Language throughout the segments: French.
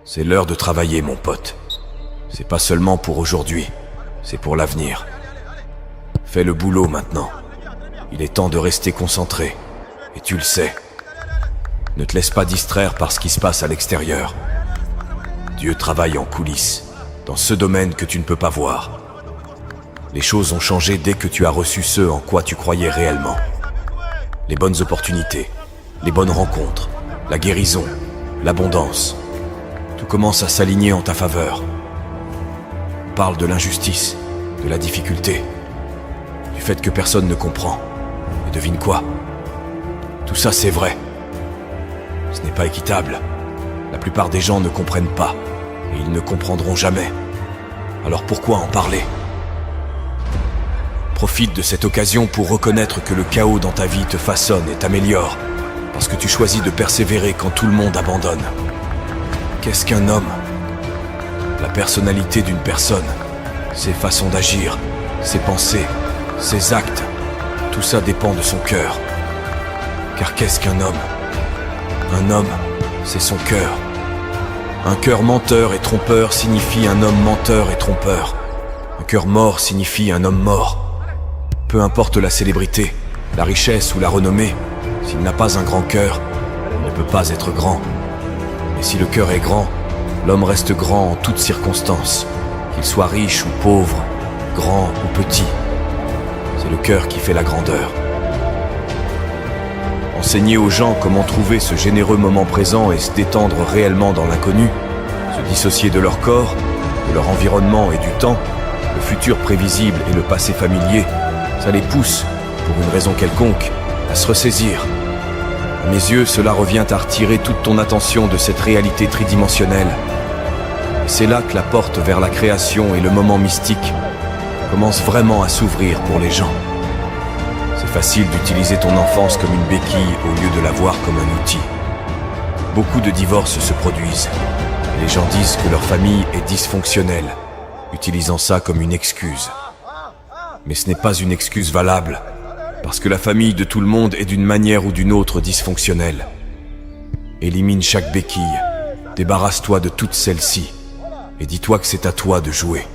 C'est l'heure de travailler, mon pote. C'est pas seulement pour aujourd'hui, c'est pour l'avenir. Fais le boulot maintenant. Il est temps de rester concentré. Et tu le sais. Ne te laisse pas distraire par ce qui se passe à l'extérieur. Dieu travaille en coulisses, dans ce domaine que tu ne peux pas voir. Les choses ont changé dès que tu as reçu ce en quoi tu croyais réellement. Les bonnes opportunités, les bonnes rencontres, la guérison, l'abondance. Tout commence à s'aligner en ta faveur. On parle de l'injustice, de la difficulté, du fait que personne ne comprend. Et devine quoi? Tout ça c'est vrai. Ce n'est pas équitable. La plupart des gens ne comprennent pas, et ils ne comprendront jamais. Alors pourquoi en parler? Profite de cette occasion pour reconnaître que le chaos dans ta vie te façonne et t'améliore, parce que tu choisis de persévérer quand tout le monde abandonne. Qu'est-ce qu'un homme? La personnalité d'une personne, ses façons d'agir, ses pensées, ses actes, tout ça dépend de son cœur. Car qu'est-ce qu'un homme? Un homme, c'est son cœur. Un cœur menteur et trompeur signifie un homme menteur et trompeur. Un cœur mort signifie un homme mort. Peu importe la célébrité, la richesse ou la renommée, s'il n'a pas un grand cœur, il ne peut pas être grand. Et si le cœur est grand, l'homme reste grand en toutes circonstances, qu'il soit riche ou pauvre, grand ou petit. C'est le cœur qui fait la grandeur. Enseigner aux gens comment trouver ce généreux moment présent et se détendre réellement dans l'inconnu, se dissocier de leur corps, de leur environnement et du temps, le futur prévisible et le passé familier, ça les pousse, pour une raison quelconque, à se ressaisir. À mes yeux, cela revient à retirer toute ton attention de cette réalité tridimensionnelle. Et c'est là que la porte vers la création et le moment mystique commence vraiment à s'ouvrir pour les gens. C'est facile d'utiliser ton enfance comme une béquille au lieu de la voir comme un outil. Beaucoup de divorces se produisent. Et les gens disent que leur famille est dysfonctionnelle, utilisant ça comme une excuse. Mais ce n'est pas une excuse valable, parce que la famille de tout le monde est d'une manière ou d'une autre dysfonctionnelle. Élimine chaque béquille, débarrasse-toi de toutes celles-ci, et dis-toi que c'est à toi de jouer.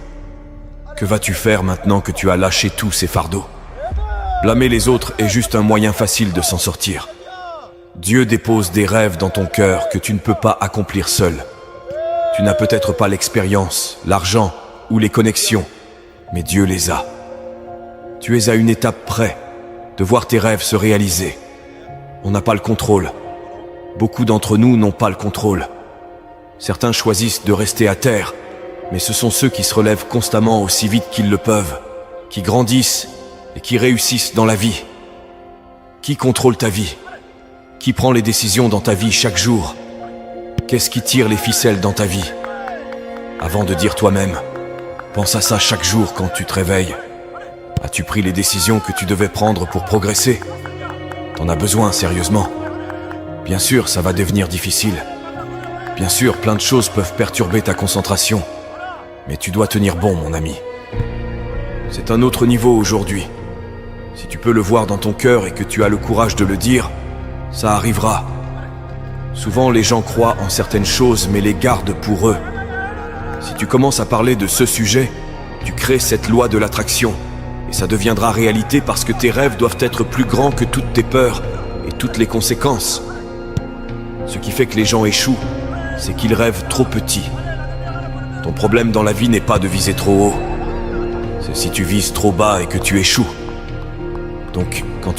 Que vas-tu faire maintenant que tu as lâché tous ces fardeaux? Blâmer les autres est juste un moyen facile de s'en sortir. Dieu dépose des rêves dans ton cœur que tu ne peux pas accomplir seul. Tu n'as peut-être pas l'expérience, l'argent ou les connexions, mais Dieu les a. Tu es à une étape près de voir tes rêves se réaliser. On n'a pas le contrôle. Beaucoup d'entre nous n'ont pas le contrôle. Certains choisissent de rester à terre, mais ce sont ceux qui se relèvent constamment aussi vite qu'ils le peuvent, qui grandissent et qui réussissent dans la vie. Qui contrôle ta vie? Qui prend les décisions dans ta vie chaque jour? Qu'est-ce qui tire les ficelles dans ta vie? Avant de dire toi-même, pense à ça chaque jour quand tu te réveilles. As-tu pris les décisions que tu devais prendre pour progresser? T'en as besoin, sérieusement. Bien sûr, ça va devenir difficile. Bien sûr, plein de choses peuvent perturber ta concentration. Mais tu dois tenir bon, mon ami. C'est un autre niveau aujourd'hui. Si tu peux le voir dans ton cœur et que tu as le courage de le dire, ça arrivera. Souvent, les gens croient en certaines choses, mais les gardent pour eux. Si tu commences à parler de ce sujet, tu crées cette loi de l'attraction. Et ça deviendra réalité parce que tes rêves doivent être plus grands que toutes tes peurs et toutes les conséquences. Ce qui fait que les gens échouent, c'est qu'ils rêvent trop petit. Ton problème dans la vie n'est pas de viser trop haut. C'est si tu vises trop bas et que tu échoues. Donc, quand